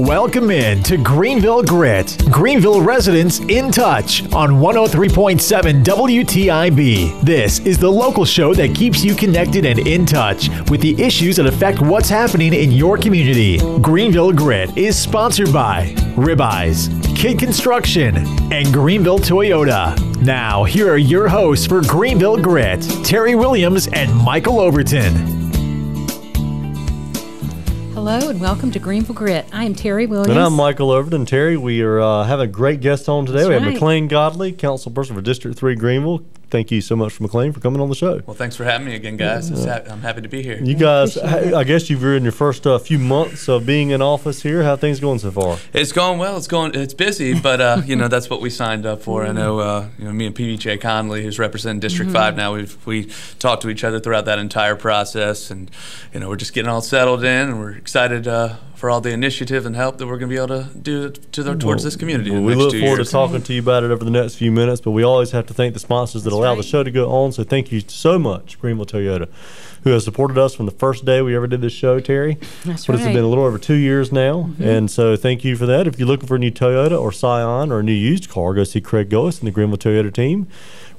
Welcome in to Grenville Grit, Greenville residents in touch on 103.7 WTIB. This is the local show that keeps you connected and in touch with the issues that affect what's happening in your community. Greenville Grit is sponsored by Ribeyes, Kid Construction, and Greenville Toyota. Now, here are your hosts for Greenville Grit, Terry Williams and Michael Overton. Hello and welcome to Grenville Grit. I am Terry Williams. And I'm Michael Overton. Terry, we are having a great guest on today. That's we have right. McLean Godley, councilperson for District 3 Greenville. Thank you so much for McLean for coming on the show. Well, thanks for having me again, guys. I'm happy to be here. You guys, I guess you've been in your first few months of being in office here. How are things going so far? It's going well. It's busy, but you know that's what we signed up for. I know, me and PBJ Conley, who's representing District 5 now, we talked to each other throughout that entire process, and we're just getting all settled in, and we're excited for all the initiative and help that we're going to be able to do towards this community. Well, in the we next look 2 forward years. to talking to you about it over the next few minutes, but we always have to thank the sponsors that allow the show to go on. So thank you so much, Greenville Toyota, who has supported us from the first day we ever did this show, Terry. That's What right. has it been, a little over 2 years now? And so thank you for that. If you're looking for a new Toyota or Scion or a new used car, go see Craig Goes and the Greenville Toyota team.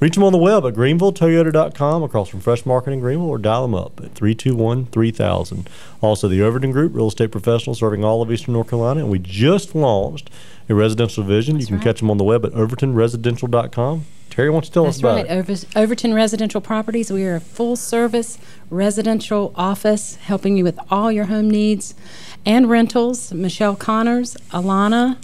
Reach them on the web at greenvilletoyota.com across from Fresh Market in Greenville, or dial them up at 321-3000. Also, the Overton Group, real estate professionals serving all of Eastern North Carolina. And we just launched a residential division. You can catch them on the web at overtonresidential.com. Terry, why don't you tell us about it? Overton Residential Properties. We are a full-service residential office helping you with all your home needs and rentals. Michelle Connors, Alana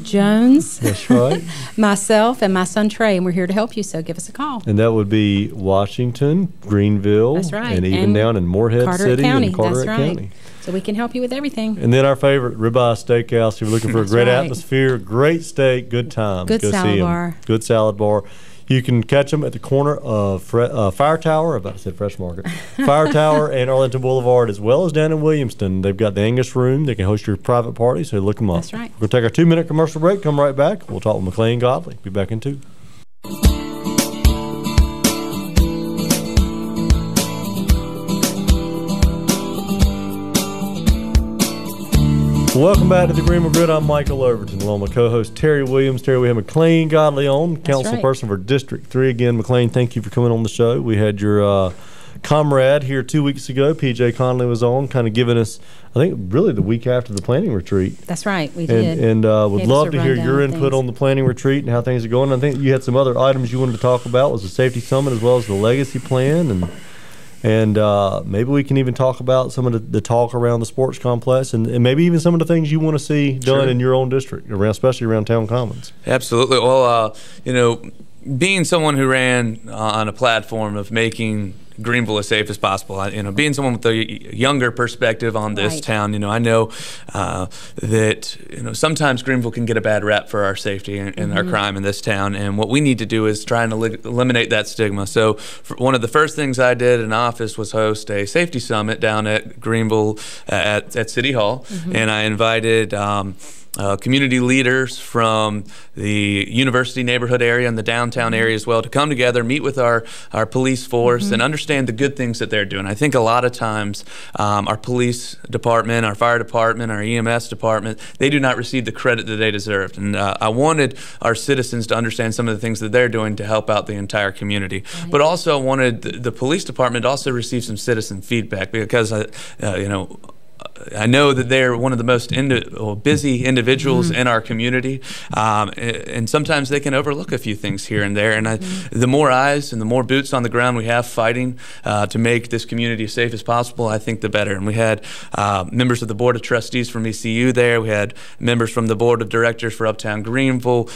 Jones, That's right. myself, and my son Trey, and we're here to help you, so give us a call. And that would be Washington, Greenville, That's right. and even And down in Morehead Carteret City County. and Carteret That's right. County. So we can help you with everything. And then our favorite, Ribeye Steakhouse. If you're looking for a That's great right. atmosphere, great steak, good time. Good Go salad see 'em. bar. Good salad bar. You can catch them at the corner of Fire Tower, about to say Fresh Market, Fire Tower and Arlington Boulevard, as well as down in Williamston. They've got the Angus Room. They can host your private party, so look them up. That's right. We're going to take our 2-minute commercial break, come right back. We'll talk with McLean Godley. Be back in 2. Welcome back to the Greenville Grit. I'm Michael Overton, along with my co-host Terry Williams. Terry, we have McLean Godley on, councilperson for District 3. Again, McLean, thank you for coming on the show. We had your comrade here 2 weeks ago. PJ Conley was on, kind of giving us, I think, really the week after the planning retreat. That's right, we did. And would Gave us love a to hear rundown your of input things. on the planning retreat and how things are going. I think you had some other items you wanted to talk about. Was the safety summit as well as the legacy plan, and maybe we can even talk about some of the talk around the sports complex and maybe even some of the things you want to see done in your own district, especially around town commons. Absolutely. Well, being someone who ran on a platform of making Greenville as safe as possible, being someone with a younger perspective on this Right. town, I know that sometimes Greenville can get a bad rap for our safety and our crime in this town, and what we need to do is try and eliminate that stigma. So one of the first things I did in office was host a safety summit down at Greenville at City Hall, and I invited community leaders from the university neighborhood area and the downtown area as well to come together, meet with our police force and understand the good things that they're doing. I think a lot of times our police department, our fire department, our EMS department, they do not receive the credit that they deserved. And I wanted our citizens to understand some of the things that they're doing to help out the entire community. Right. But also wanted the police department to also receive some citizen feedback because, I know that they're one of the most busy individuals in our community, and sometimes they can overlook a few things here and there. And the more eyes and the more boots on the ground we have fighting to make this community as safe as possible, I think the better. And we had members of the Board of Trustees from ECU there. We had members from the Board of Directors for Uptown Greenville.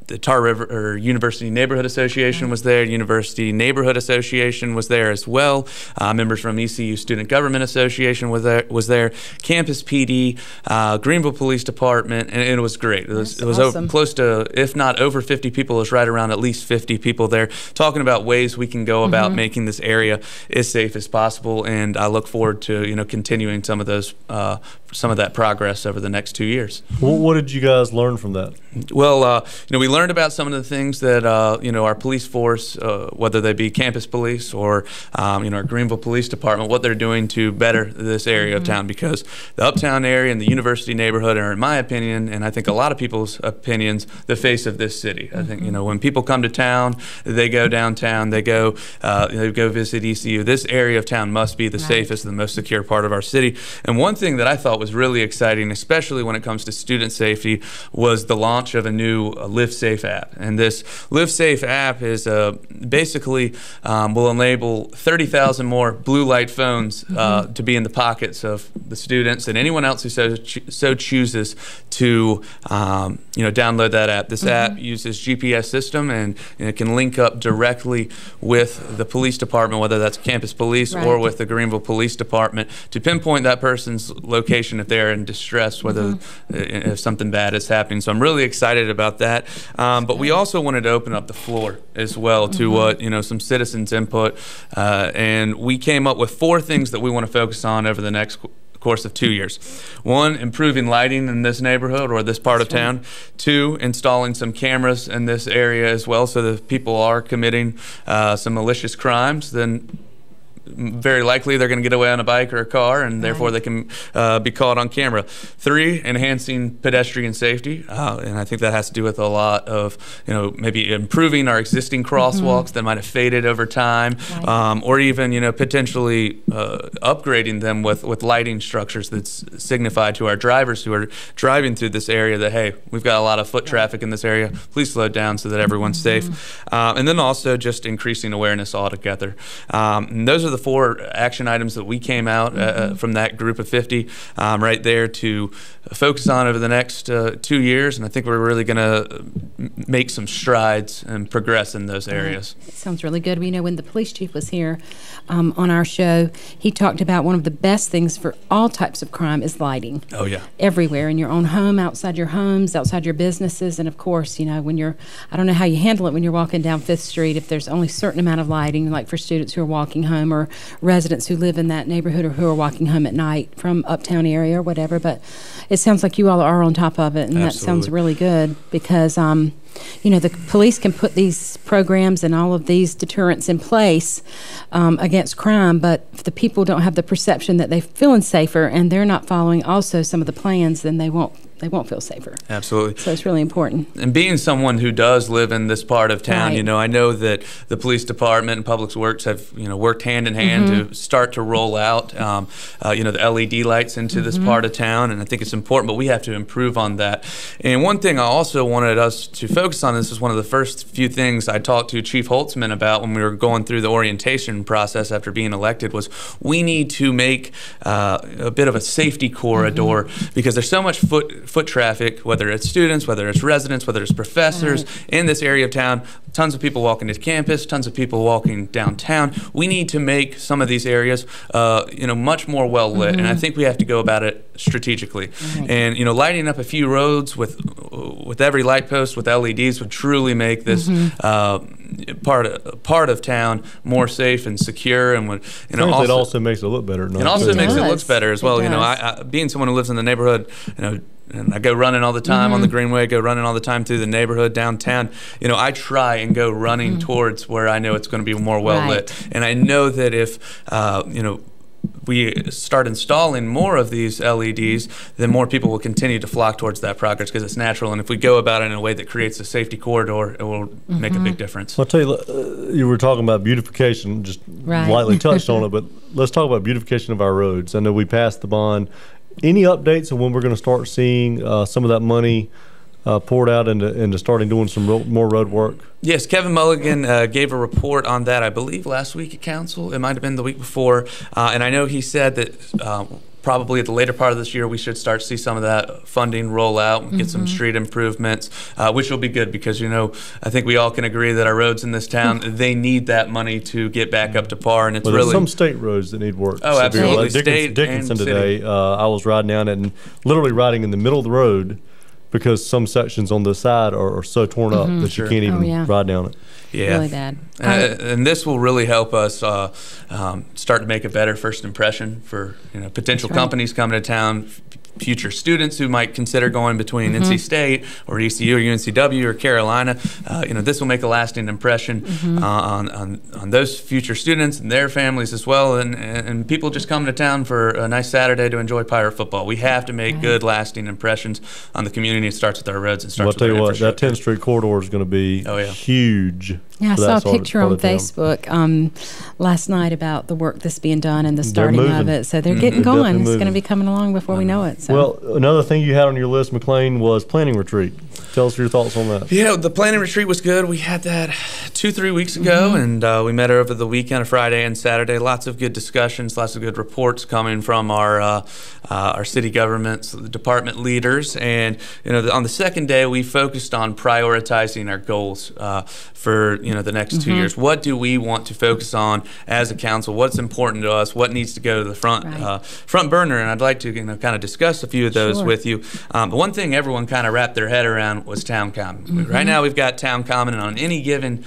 The Tar River University Neighborhood Association was there. University Neighborhood Association was there as well. Members from ECU Student Government Association was there. Campus PD, Greenville Police Department, and it was great. It was awesome. Close to, if not over 50 people, it was right around at least 50 people there talking about ways we can go about making this area as safe as possible. And I look forward to continuing some of that progress over the next 2 years. What did you guys learn from that? Well, we learned about some of the things that our police force, whether they be campus police or our Greenville Police Department, what they're doing to better this area of town, because the uptown area and the university neighborhood are, in my opinion, and I think a lot of people's opinions, the face of this city. I think when people come to town, they go downtown, they go visit ECU. This area of town must be the safest and the most secure part of our city. And one thing that I thought was really exciting, especially when it comes to student safety, was the launch of a new Live Safe app. And this Live Safe app is basically will enable 30,000 more blue light phones to be in the pockets of the students and anyone else who so chooses to download that app. This app uses GPS system, and it can link up directly with the police department, whether that's campus police or with the Greenville Police Department, to pinpoint that person's location if they're in distress, whether if something bad is happening. So I'm really excited about that. But we also wanted to open up the floor as well to what some citizens' input, and we came up with 4 things that we want to focus on over the next course of 2 years. 1, improving lighting in this neighborhood or this part of town. 2, installing some cameras in this area as well, so that if people are committing some malicious crimes, then very likely they're going to get away on a bike or a car, and therefore they can be caught on camera. 3, enhancing pedestrian safety, and I think that has to do with a lot of maybe improving our existing crosswalks that might have faded over time, or even potentially upgrading them with lighting structures that's signified to our drivers who are driving through this area that, hey, we've got a lot of foot traffic in this area, please slow down so that everyone's safe. And then also just increasing awareness altogether. And those are the 4 action items that we came out from that group of 50 right there to focus on over the next 2 years, and I think we're really going to make some strides and progress in those areas. It sounds really good. When the police chief was here on our show, he talked about one of the best things for all types of crime is lighting. Oh, yeah. Everywhere, in your own home, outside your homes, outside your businesses, and of course, when you're, I don't know how you handle it when you're walking down 5th Street, if there's only a certain amount of lighting, like for students who are walking home or residents who live in that neighborhood or who are walking home at night from uptown area or whatever. But it sounds like you all are on top of it, and that sounds really good, because the police can put these programs and all of these deterrents in place against crime, but if the people don't have the perception that they're feeling safer and they're not following also some of the plans, then they won't feel safer. Absolutely. So it's really important. And being someone who does live in this part of town, I know that the police department and Public Works have, worked hand in hand to start to roll out, the LED lights into this part of town, and I think it's important, but we have to improve on that. And one thing I also wanted us to focus on, this is one of the first few things I talked to Chief Holtzman about when we were going through the orientation process after being elected, was we need to make a bit of a safety corridor, because there's so much foot traffic, whether it's students, whether it's residents, whether it's professors in this area of town, tons of people walking to campus, tons of people walking downtown. We need to make some of these areas, much more well lit, and I think we have to go about it strategically. And lighting up a few roads with every light post with LEDs would truly make this part of town more safe and secure, and would it also makes it look better. It also makes it look better as well. I being someone who lives in the neighborhood, and I go running all the time on the Greenway, go running all the time through the neighborhood downtown. I try and go running towards where I know it's going to be more well lit. And I know that if we start installing more of these LEDs, then more people will continue to flock towards that project, because it's natural. And if we go about it in a way that creates a safety corridor, it will make a big difference. I'll tell you, you were talking about beautification, just lightly touched on it, but let's talk about beautification of our roads. I know we passed the bond. Any updates on when we're going to start seeing some of that money poured out into starting doing some more road work? Yes, Kevin Mulligan gave a report on that, I believe, last week at council. It might have been the week before. And I know he said that probably at the later part of this year, we should start to see some of that funding roll out and get some street improvements, which will be good, because, I think we all can agree that our roads in this town, they need that money to get back up to par. And it's there's some state roads that need work. Oh, absolutely. Like Dickinson today, I was riding down it and literally riding in the middle of the road, because some sections on the side are so torn up that you can't even ride down it. Yeah, really bad. And this will really help us start to make a better first impression for potential companies coming to town, future students who might consider going between NC State or ECU or UNCW or Carolina. This will make a lasting impression on those future students and their families as well, and people just come to town for a nice Saturday to enjoy Pirate football. We have to make good, lasting impressions on the community. It starts with our roads and starts with our infrastructure. I'll tell you what, that 10th Street corridor is going to be huge. Yeah, I saw a picture on Facebook last night about the work that's being done and the starting of it. So they're getting going. It's going to be coming along before we know it. So. Well, another thing you had on your list, McLean, was planning retreat. Tell us your thoughts on that. Yeah, the planning retreat was good. We had that 2-3 weeks ago, and we met over the weekend, Friday and Saturday. Lots of good discussions, lots of good reports coming from our city governments, the department leaders. And on the second day, we focused on prioritizing our goals for the next 2 years. What do we want to focus on as a council? What's important to us? What needs to go to the front burner? And I'd like to kind of discuss a few of those with you. But one thing everyone kind of wrapped their head around was town common. Right now we've got town common, and on any given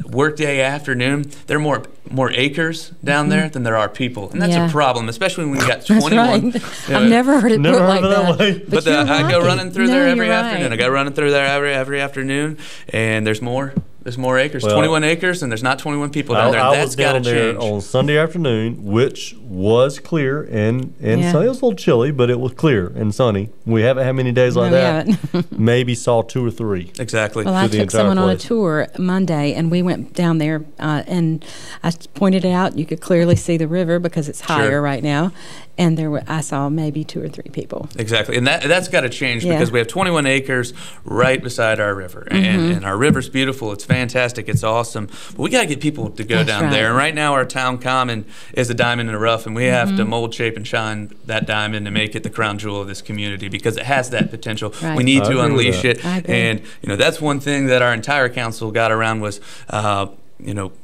workday afternoon, there are more acres down there than there are people, and that's a problem, especially when we got 21. Right. I've never heard it put like that. But I go running through there every afternoon. I go running through there every afternoon, and there's more. There's more acres, 21 acres, and there's not 21 people down there. And that's got to change. On Sunday afternoon, which was clear and sunny. It was a little chilly, but it was clear and sunny. We haven't had many days like that. Maybe saw 2 or 3. Exactly. Well, I took someone on a tour Monday, and we went down there, and I pointed it out. You could clearly see the river because it's higher right now. And I saw maybe 2 or 3 people. Exactly, and that's got to change because we have 21 acres right beside our river, and our river's beautiful. It's fantastic. It's awesome. But we got to get people to go down there. And right now, our town common is a diamond in the rough, and we have to mold, shape, and shine that diamond to make it the crown jewel of this community because it has that potential. Right. We need to unleash it, and that's one thing that our entire council got around was.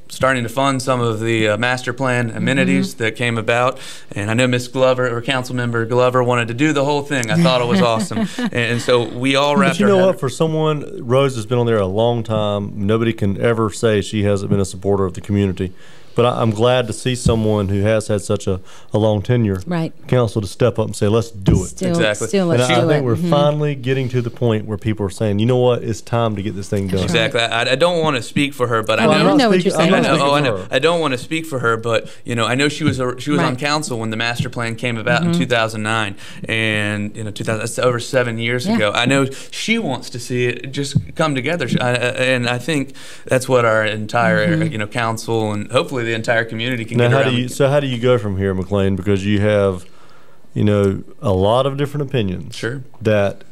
Starting to fund some of the master plan amenities that came about. And I know Ms. Glover, or Councilmember Glover, wanted to do the whole thing. I thought it was awesome. And so we all wrapped our head. But you know what? For someone, Rose has been on there a long time. Nobody can ever say she hasn't been a supporter of the community. But I'm glad to see someone who has had such a long tenure, council, to step up and say, let's do it. Exactly. Let's do it. I think we're finally getting to the point where people are saying, you know what, it's time to get this thing done. Exactly. I don't want to speak for her, but I know what you're saying. I know. I don't want to speak for her, but I know she was on council when the master plan came about in 2009, and that's over 7 years ago. I know she wants to see it just come together, and I think that's what our entire council and hopefully the entire community can get around. So how do you go from here, McLean? Because you have, a lot of different opinions. Sure. That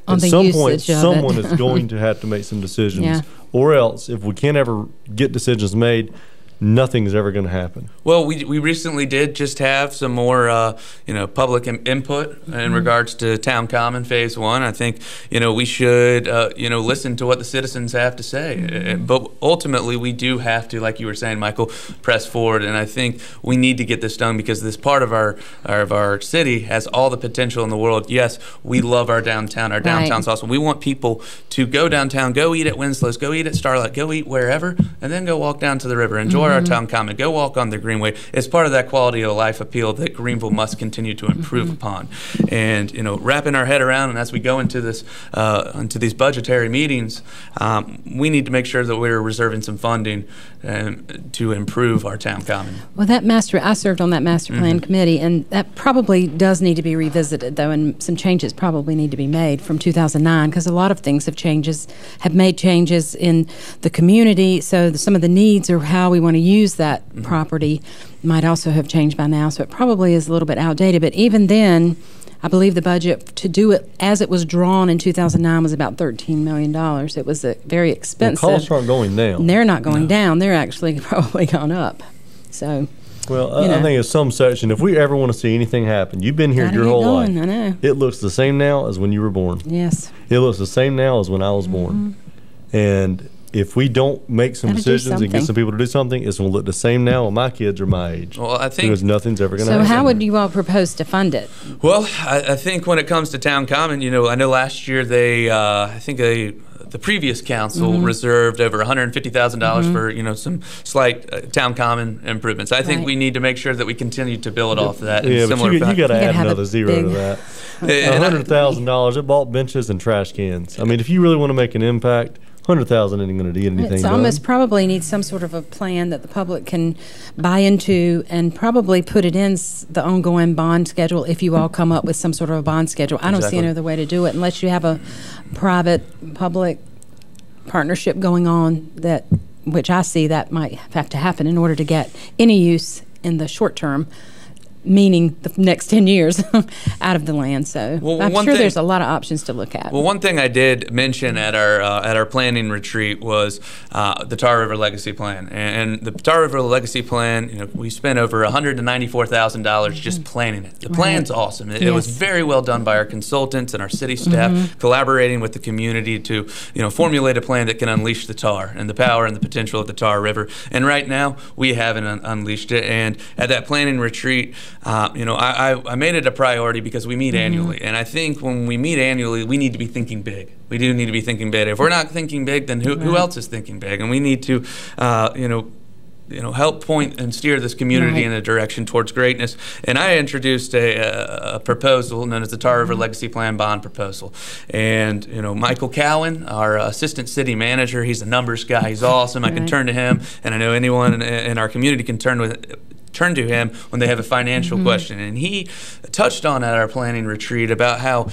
at some point someone is going to have to make some decisions, or else if we can't ever get decisions made, nothing's ever going to happen. Well, we recently did just have some more public input in regards to Town Common Phase 1. I think we should listen to what the citizens have to say. But ultimately, we do have to, like you were saying, Michael, press forward. And I think we need to get this done because this part of our city has all the potential in the world. Yes, we love our downtown. Our downtown's awesome. We want people to go downtown, go eat at Winslow's, go eat at Starlight, go eat wherever, and then go walk down to the river. Enjoy our town common. Go walk on the Greenway. It's part of that quality of life appeal that Greenville must continue to improve upon. And wrapping our head around, and as we go into this into these budgetary meetings, we need to make sure that we're reserving some funding to improve our town common. Well, I served on that master plan committee, and that probably does need to be revisited, though, and some changes probably need to be made from 2009 because a lot of things have made changes in the community. So some of the needs or how we want to use that property might also have changed by now. So it probably is a little bit outdated. But even then, I believe the budget to do it as it was drawn in 2009 was about $13 million. It was very expensive. Well, costs aren't going down. They're not going down. They're actually probably gone up. So. Well, I think in some section, if we ever want to see anything happen, you've been here your whole life. I know. It looks the same now as when you were born. Yes. It looks the same now as when I was born. And if we don't make some decisions and get some people to do something, it's going to look the same now when my kids are my age. Well, I think because nothing's ever going to happen. So how would you all propose to fund it? Well, I think when it comes to Town Common, I know last year they the previous council reserved over $150,000 for some slight town common improvements. I think we need to make sure that we continue to build off of that. Yeah, but you got to add another zero to that. $100,000. It bought benches and trash cans. I mean, if you really want to make an impact, $100,000 isn't going to do anything. It's almost probably needs some sort of a plan that the public can buy into, and probably put it in the ongoing bond schedule if you all come up with some sort of a bond schedule. I don't see any other way to do it unless you have a private-public partnership going on, which I see that might have to happen in order to get any use in the short term, meaning the next 10 years out of the land. So I'm sure there's a lot of options to look at. Well, one thing I did mention at our planning retreat was the Tar River Legacy Plan. And the Tar River Legacy Plan, we spent over $194,000 just planning it. The plan's awesome. It was very well done by our consultants and our city staff, collaborating with the community to formulate a plan that can unleash the tar and the power and the potential of the Tar River. And right now we haven't unleashed it. And at that planning retreat, I made it a priority because we meet annually. And I think when we meet annually, we need to be thinking big. We do need to be thinking big. If we're not thinking big, then who else is thinking big? And we need to, help point and steer this community in a direction towards greatness. And I introduced a proposal known as the Tar River Legacy Plan Bond Proposal. And, Michael Cowan, our assistant city manager, he's a numbers guy. He's awesome. I can turn to him, and I know anyone in our community can turn to him when they have a financial question. And he touched on at our planning retreat about how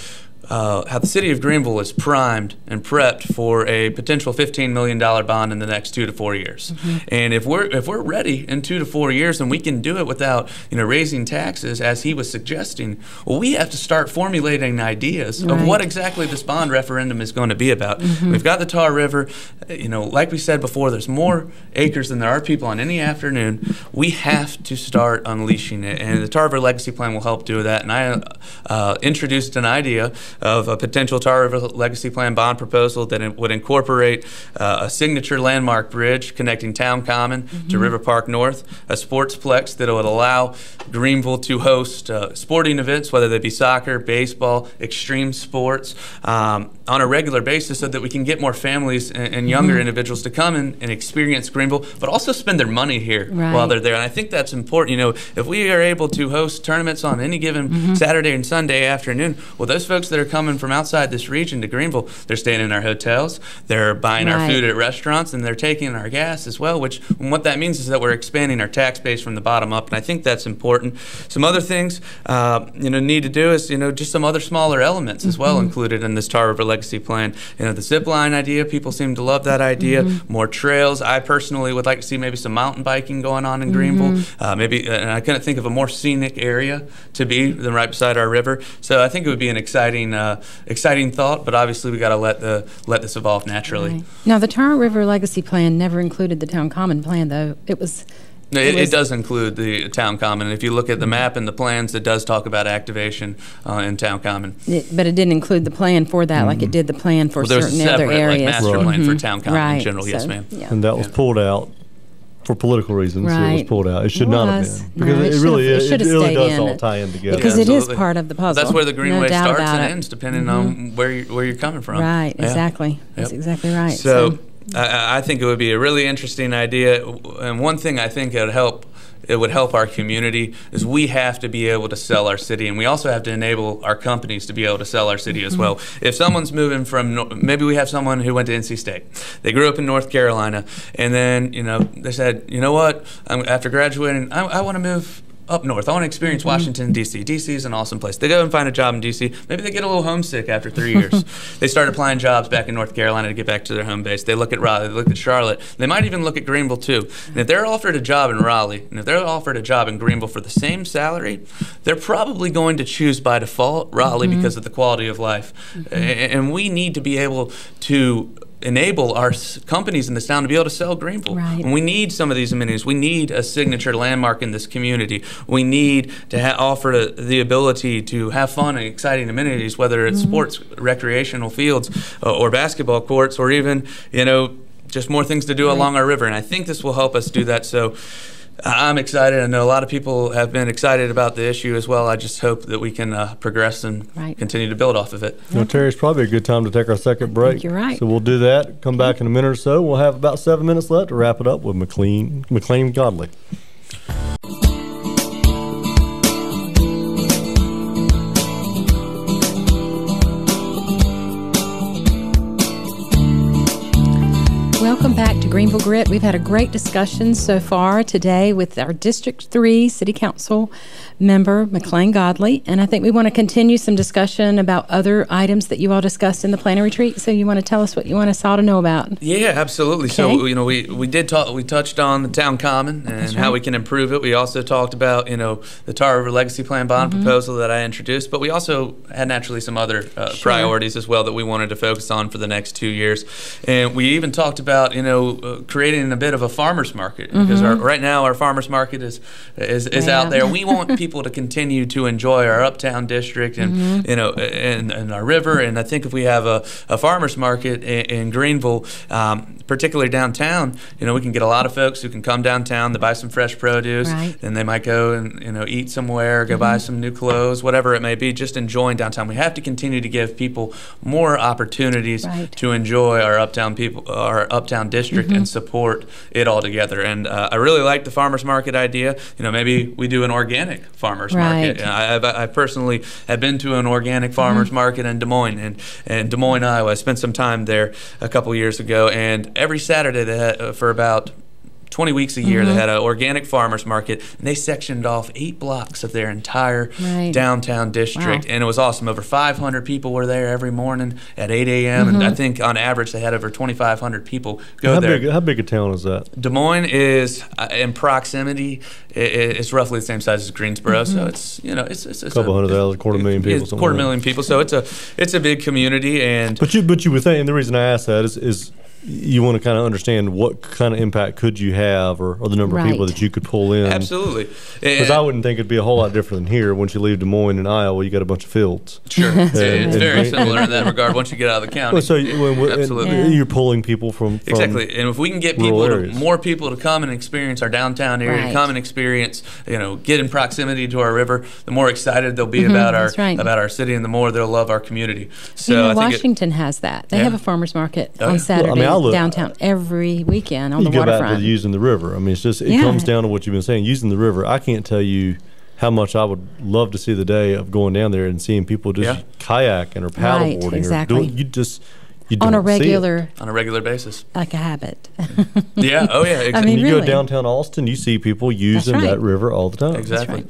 the city of Grenville is primed and prepped for a potential $15 million bond in the next 2 to 4 years. And if we're ready in 2 to 4 years, and we can do it without raising taxes as he was suggesting, well, we have to start formulating ideas of what exactly this bond referendum is going to be about. We've got the Tar River. Like we said before, there's more acres than there are people on any afternoon. We have to start unleashing it, and the Tar River Legacy Plan will help do that. And I introduced an idea of a potential Tar River Legacy Plan bond proposal that would incorporate a signature landmark bridge connecting Town Common to River Park North, a sportsplex that would allow Greenville to host sporting events, whether they be soccer, baseball, extreme sports, on a regular basis, so that we can get more families and younger individuals to come and experience Greenville, but also spend their money here while they're there. And I think that's important. If we are able to host tournaments on any given Saturday and Sunday afternoon, well, those folks that are coming from outside this region to Greenville, they're staying in our hotels, they're buying our food at restaurants, and they're taking our gas as well, which what that means is that we're expanding our tax base from the bottom up, and I think that's important. Some other things need to do is just some other smaller elements as well included in this Tar River Legacy Plan. The zip line idea, people seem to love that idea. More trails. I personally would like to see maybe some mountain biking going on in Greenville. And I couldn't think of a more scenic area to be than right beside our river. So I think it would be an exciting thought, but obviously we got to let this evolve naturally. Now, the Tar River Legacy Plan never included the Town Common Plan, though. It does include the Town Common. And if you look at the map and the plans, it does talk about activation in Town Common. But it didn't include the plan for that, like it did the plan for certain other areas. Master plan for Town Common in general. Yes, ma'am. Yeah. And that was pulled out for political reasons. It was pulled out. It should not have been, because it really does all tie in together. Because it is part of the puzzle. That's where the Greenway starts and ends, depending on where you're coming from. Right. Exactly. That's exactly right. So I think it would be a really interesting idea, and one thing I think it would help our community is we have to be able to sell our city, and we also have to enable our companies to be able to sell our city as well. If someone's moving from, maybe we have someone who went to NC State. They grew up in North Carolina, and then they said, what, after graduating, I want to move up north. I want to experience Washington, D.C. D.C. is an awesome place. They go and find a job in D.C. Maybe they get a little homesick after 3 years. They start applying jobs back in North Carolina to get back to their home base. They look at Raleigh. They look at Charlotte. They might even look at Greenville, too. And if they're offered a job in Raleigh, and if they're offered a job in Greenville for the same salary, they're probably going to choose by default Raleigh because of the quality of life. And we need to be able to enable our companies in this town to be able to sell Greenville. And we need some of these amenities. We need a signature landmark in this community. We need to offer the ability to have fun and exciting amenities, whether it's sports, recreational fields, or basketball courts, or even, just more things to do along our river. And I think this will help us do that. So I'm excited. I know a lot of people have been excited about the issue as well. I just hope that we can progress and continue to build off of it. You know, Terry, it's probably a good time to take our second break. You're right. So we'll do that. Come back in a minute or so. We'll have about 7 minutes left to wrap it up with McLean Godley. Welcome back to Grenville Grit. We've had a great discussion so far today with our District 3 City Council member, McLean Godley, and I think we want to continue some discussion about other items that you all discussed in the planning retreat. So you want to tell us what you want us all to know about? Yeah, absolutely. Okay. So, you know, we did talk, we touched on the town common and how we can improve it. We also talked about, you know, the Tar River Legacy Plan bond proposal that I introduced, but we also had naturally some other priorities as well that we wanted to focus on for the next 2 years. And we even talked about, you know, creating a bit of a farmer's market, because right now our farmer's market is out there. We want people to continue to enjoy our uptown district and you know, and our river. And I think if we have a farmer's market in Greenville, particularly downtown, you know, we can get a lot of folks who can come downtown to buy some fresh produce, and they might go and, you know, eat somewhere, go buy some new clothes, whatever it may be, just enjoying downtown. We have to continue to give people more opportunities to enjoy our uptown district and support it all together. And I really like the farmers market idea. You know, maybe we do an organic farmers market. I personally have been to an organic farmers market in Des Moines, and Des Moines, Iowa. I spent some time there a couple years ago, and every Saturday they had, for about 20 weeks a year, they had an organic farmers market, and they sectioned off 8 blocks of their entire downtown district. And it was awesome. Over 500 people were there every morning at 8 a.m. And I think on average they had over 2,500 people go there. How big a town is that? Des Moines is, in proximity, it's roughly the same size as Greensboro. So it's, you know, it's a couple hundred thousand, 250,000 people. It's 250,000 people. So it's a big community. And but you would think, and the reason I ask that is you want to kind of understand what kind of impact could you have, or the number of people that you could pull in. Absolutely. Because I wouldn't think it'd be a whole lot different than here. Once you leave Des Moines in Iowa, you got a bunch of fields. Sure. It's very similar in that regard once you get out of the county. Well, so absolutely. You're pulling people from exactly. And if we can get more people to come and experience our downtown area, to come and experience, you know, get in proximity to our river, the more excited they'll be about our city, and the more they'll love our community. So you know, Washington has that. They have a farmers market on Saturday. Downtown every weekend on the waterfront. You go back to using the river. I mean, it's just, it comes down to what you've been saying. Using the river, I can't tell you how much I would love to see the day of going down there and seeing people just kayaking or paddleboarding. Exactly. You don't on a regular basis, like a habit. Exactly. I mean, you go downtown Austin, you see people using that river all the time. Exactly.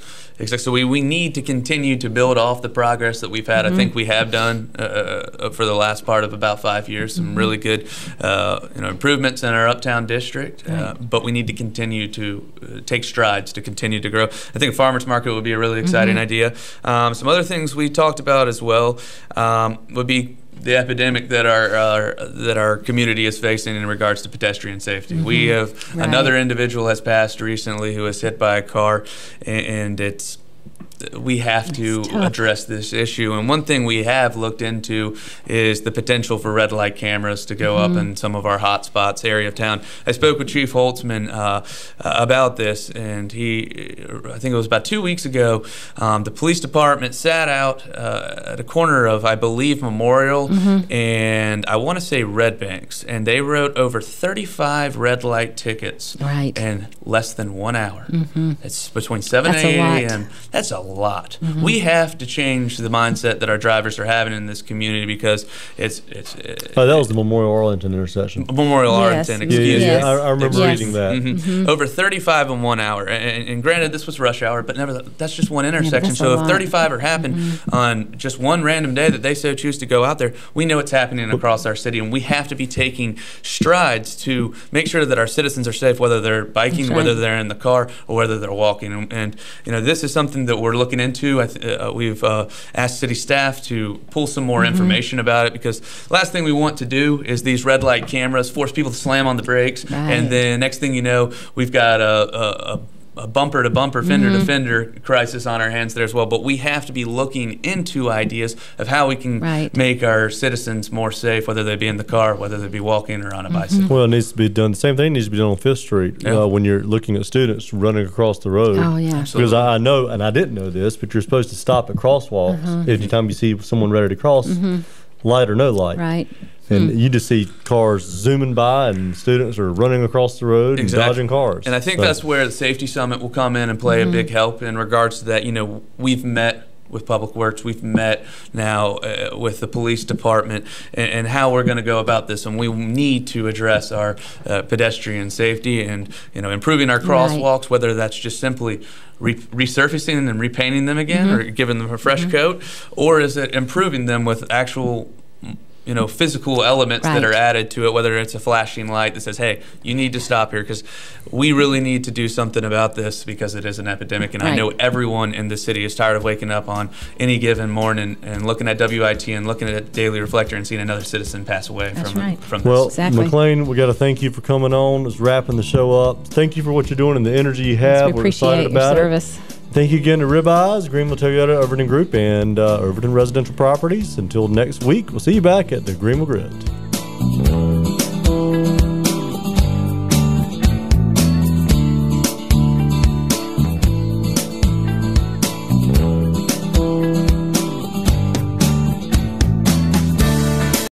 So we need to continue to build off the progress that we've had. I think we have done for the last part of about 5 years some really good improvements in our uptown district. But we need to continue to take strides to continue to grow. I think a farmers market would be a really exciting idea. Some other things we talked about as well would be the epidemic that our community is facing in regards to pedestrian safety. We have another individual has passed recently who was hit by a car, and we have to address this issue. And one thing we have looked into is the potential for red light cameras to go up in some of our hot spots area of town. I spoke with Chief Holtzman about this, and I think it was about 2 weeks ago, the police department sat out at a corner of, I believe, Memorial and I want to say Red Banks, and they wrote over 35 red light tickets in less than 1 hour. It's between 7 and 8 a.m. That's a lot. We have to change the mindset that our drivers are having in this community, because it's that was the Memorial Arlington intersection. Arlington, excuse me. I remember reading that. Over 35 in 1 hour. And granted, this was rush hour, but that's just one intersection. So if 35 are happening on just one random day that they so choose to go out there, we know it's happening across our city, and we have to be taking strides to make sure that our citizens are safe, whether they're biking, whether they're in the car, or whether they're walking. And you know, this is something that we're looking into. We've asked city staff to pull some more information about it, because last thing we want to do is these red light cameras force people to slam on the brakes, and then next thing you know, we've got a a bumper-to-bumper, fender-to-fender crisis on our hands there as well. But we have to be looking into ideas of how we can make our citizens more safe, whether they be in the car, whether they be walking or on a bicycle. Well, it needs to be done. The same thing needs to be done on Fifth Street when you're looking at students running across the road. Oh, yeah. Because I know, and I didn't know this, but you're supposed to stop at crosswalks anytime you see someone ready to cross, light or no light. Right. And you just see cars zooming by, and students are running across the road and dodging cars. And I think that's where the Safety Summit will come in and play a big help in regards to that. You know, we've met with Public Works, we've met now with the police department, and how we're going to go about this. And we need to address our pedestrian safety and, you know, improving our crosswalks, whether that's just simply resurfacing and repainting them again or giving them a fresh coat, or is it improving them with actual, you know, physical elements that are added to it, whether it's a flashing light that says, hey, you need to stop here, because we really need to do something about this, because it is an epidemic. And I know everyone in the city is tired of waking up on any given morning and looking at WIT and looking at Daily Reflector and seeing another citizen pass away from well, this. McLean, we got to thank you for coming on. It's wrapping the show up. Thank you for what you're doing and the energy you have. We're excited about it. Thank you again to Ribeyes, Greenville Toyota, Overton Group, and Overton Residential Properties. Until next week, we'll see you back at the Greenville Grit.